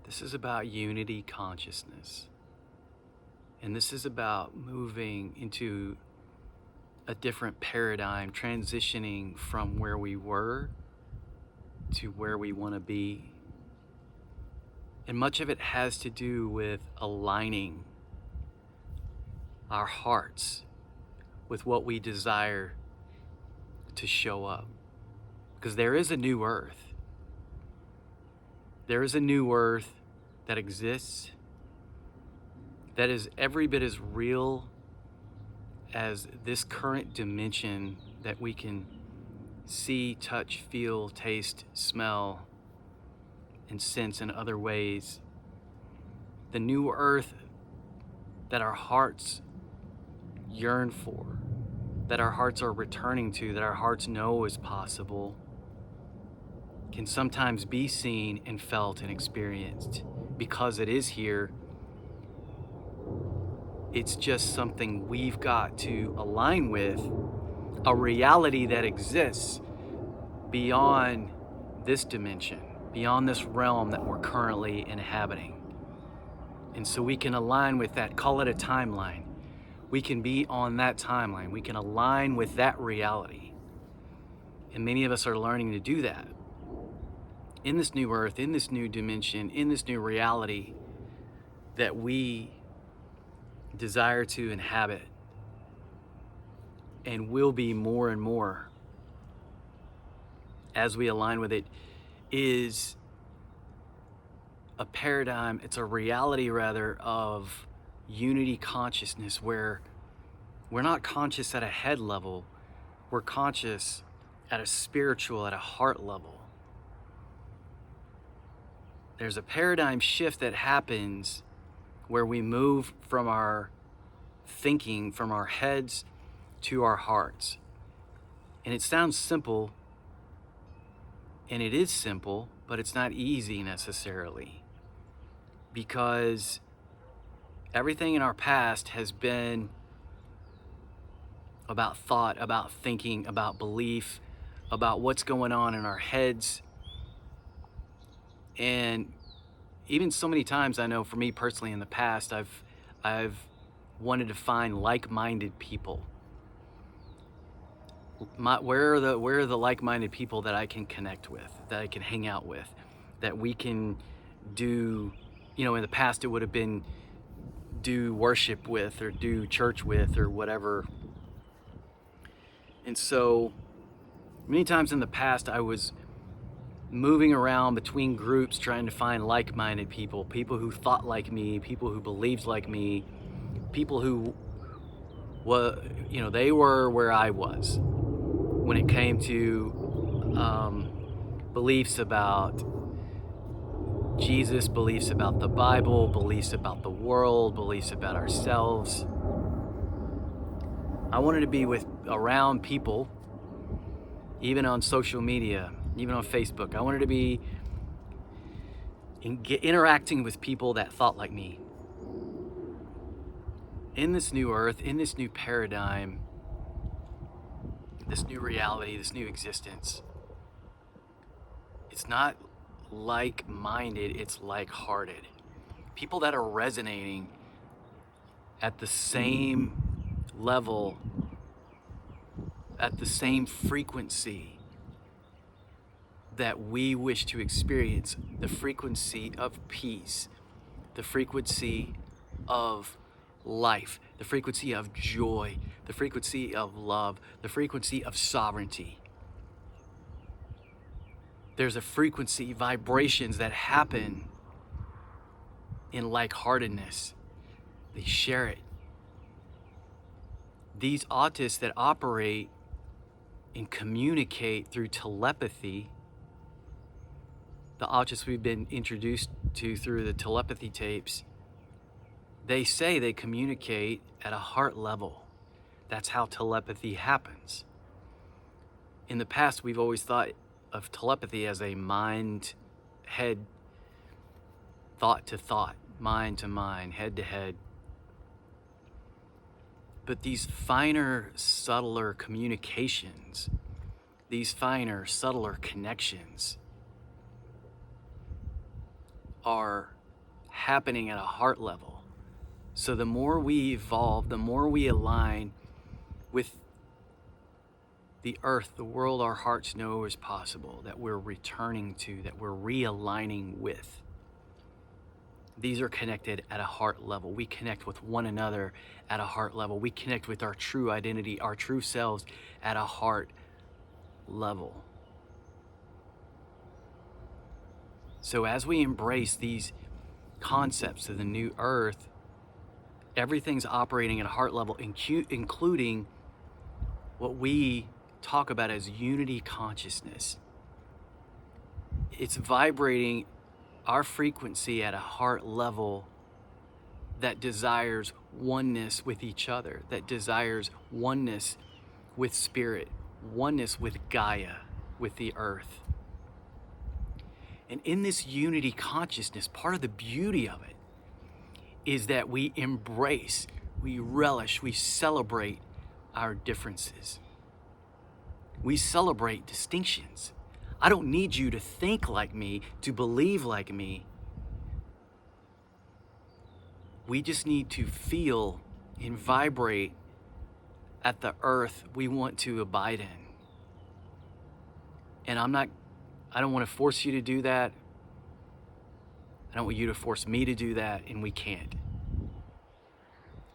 This is about unity consciousness. And this is about moving into a different paradigm, transitioning from where we were to where we want to be. And much of it has to do with aligning our hearts with what we desire to show up. Because there is a new earth. There is a new earth that exists that is every bit as real as this current dimension that we can see, touch, feel, taste, smell, and sense in other ways. The new earth that our hearts yearn for, that our hearts are returning to, that our hearts know is possible, can sometimes be seen and felt and experienced. Because it is here, it's just something we've got to align with, a reality that exists beyond this dimension, beyond this realm that we're currently inhabiting. And so we can align with that, call it a timeline. We can be on that timeline. We can align with that reality. And many of us are learning to do that. In this new earth, in this new dimension, in this new reality that we desire to inhabit and will be more and more as we align with it, is a paradigm, it's a reality rather, of unity consciousness, where we're not conscious at a head level, we're conscious at a spiritual, at a heart level. There's a paradigm shift that happens where we move from our thinking, from our heads to our hearts. And it sounds simple, and it is simple, but it's not easy necessarily, because everything in our past has been about thought, about thinking, about belief, about what's going on in our heads. And even so many times, I know for me personally in the past, I've wanted to find like-minded people. Where are the like-minded people that I can connect with, that I can hang out with, that we can do, in the past it would have been do worship with or do church with or whatever. And so many times in the past I was moving around between groups trying to find like-minded people, people who thought like me, people who believed like me, people who they were where I was when it came to beliefs about Jesus, beliefs about the Bible, beliefs about the world, beliefs about ourselves. I wanted to be around people, even on social media, even on Facebook. I wanted to be interacting with people that thought like me. In this new earth, in this new paradigm, this new reality, this new existence, it's not like-minded, it's like-hearted. People that are resonating at the same level, at the same frequency that we wish to experience, the frequency of peace, the frequency of life, the frequency of joy, the frequency of love, the frequency of sovereignty. There's a frequency, vibrations that happen in like-heartedness. They share it. These autists that operate and communicate through telepathy, the autists we've been introduced to through the telepathy tapes, they say they communicate at a heart level. That's how telepathy happens. In the past, we've always thought of telepathy as a mind, head, thought to thought, mind to mind, head to head. But these finer, subtler communications, these finer, subtler connections are happening at a heart level. So the more we evolve, the more we align with the earth, the world our hearts know is possible, that we're returning to, that we're realigning with. These are connected at a heart level. We connect with one another at a heart level. We connect with our true identity, our true selves at a heart level. So as we embrace these concepts of the new earth, everything's operating at a heart level, including what we talk about as unity consciousness. It's vibrating our frequency at a heart level that desires oneness with each other, that desires oneness with spirit, oneness with Gaia, with the earth. And in this unity consciousness, part of the beauty of it is that we embrace, we relish, we celebrate our differences. We celebrate distinctions. I don't need you to think like me, to believe like me. We just need to feel and vibrate at the earth we want to abide in. And I don't want to force you to do that. I don't want you to force me to do that, and we can't.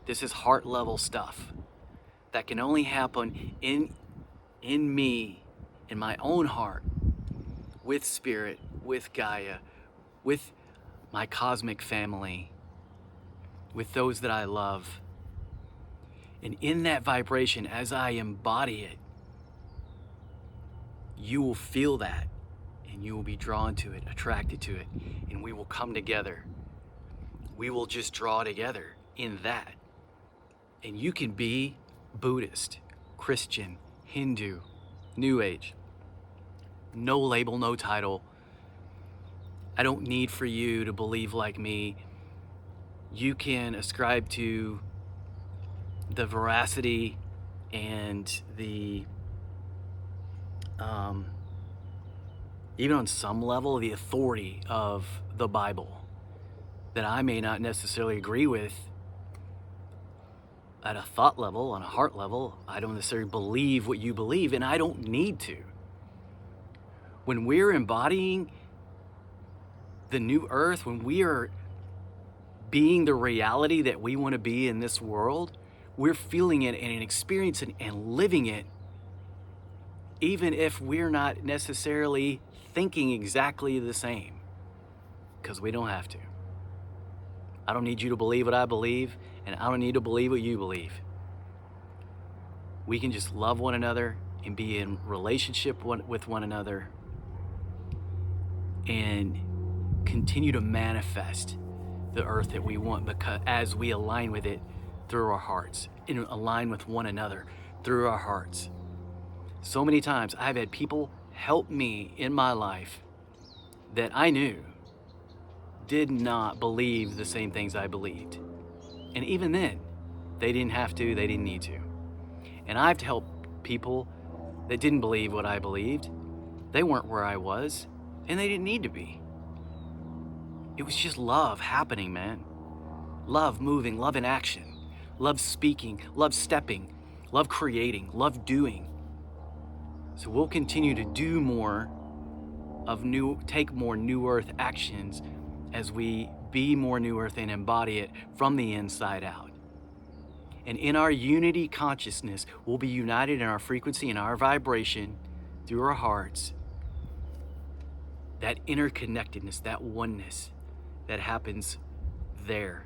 This is heart level stuff that can only happen in me, in my own heart, with spirit, with Gaia, with my cosmic family, with those that I love. And in that vibration, as I embody it, you will feel that, and you will be drawn to it, attracted to it, and we will come together. We will just draw together in that. And you can be Buddhist, Christian, Hindu, New Age. No label, no title. I don't need for you to believe like me. You can ascribe to the veracity and the, even on some level, the authority of the Bible that I may not necessarily agree with at a thought level, on a heart level. I don't necessarily believe what you believe, and I don't need to. When we're embodying the new earth, when we are being the reality that we want to be in this world, we're feeling it and experiencing and living it, even if we're not necessarily thinking exactly the same, because we don't have to. I don't need you to believe what I believe, and I don't need to believe what you believe. We can just love one another and be in relationship with one another and continue to manifest the earth that we want, because as we align with it through our hearts and align with one another through our hearts. So many times I've had people help me in my life that I knew did not believe the same things I believed. And even then, they didn't have to, they didn't need to. And I've helped people that didn't believe what I believed. They weren't where I was, and they didn't need to be. It was just love happening, man. Love moving, love in action, love speaking, love stepping, love creating, love doing. So we'll continue to do more of take more new earth actions as we be more new earth and embody it from the inside out. And in our unity consciousness, we'll be united in our frequency and our vibration through our hearts. That interconnectedness, that oneness that happens there.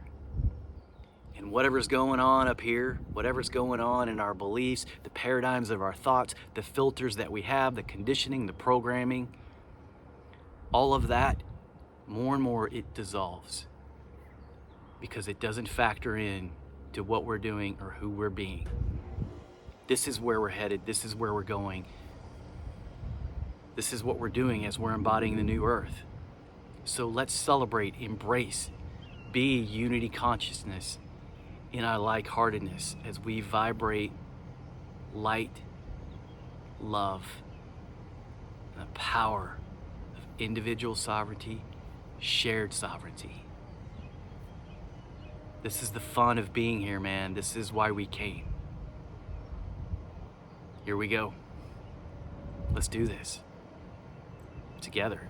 And whatever's going on up here, whatever's going on in our beliefs, the paradigms of our thoughts, the filters that we have, the conditioning, the programming, all of that, more and more it dissolves, because it doesn't factor in to what we're doing or who we're being. This is where we're headed. This is where we're going. This is what we're doing as we're embodying the new earth. So let's celebrate, embrace, be unity consciousness in our like-heartedness as we vibrate light, love, and the power of individual sovereignty, shared sovereignty. This is the fun of being here, man. This is why we came. Here we go. Let's do this together.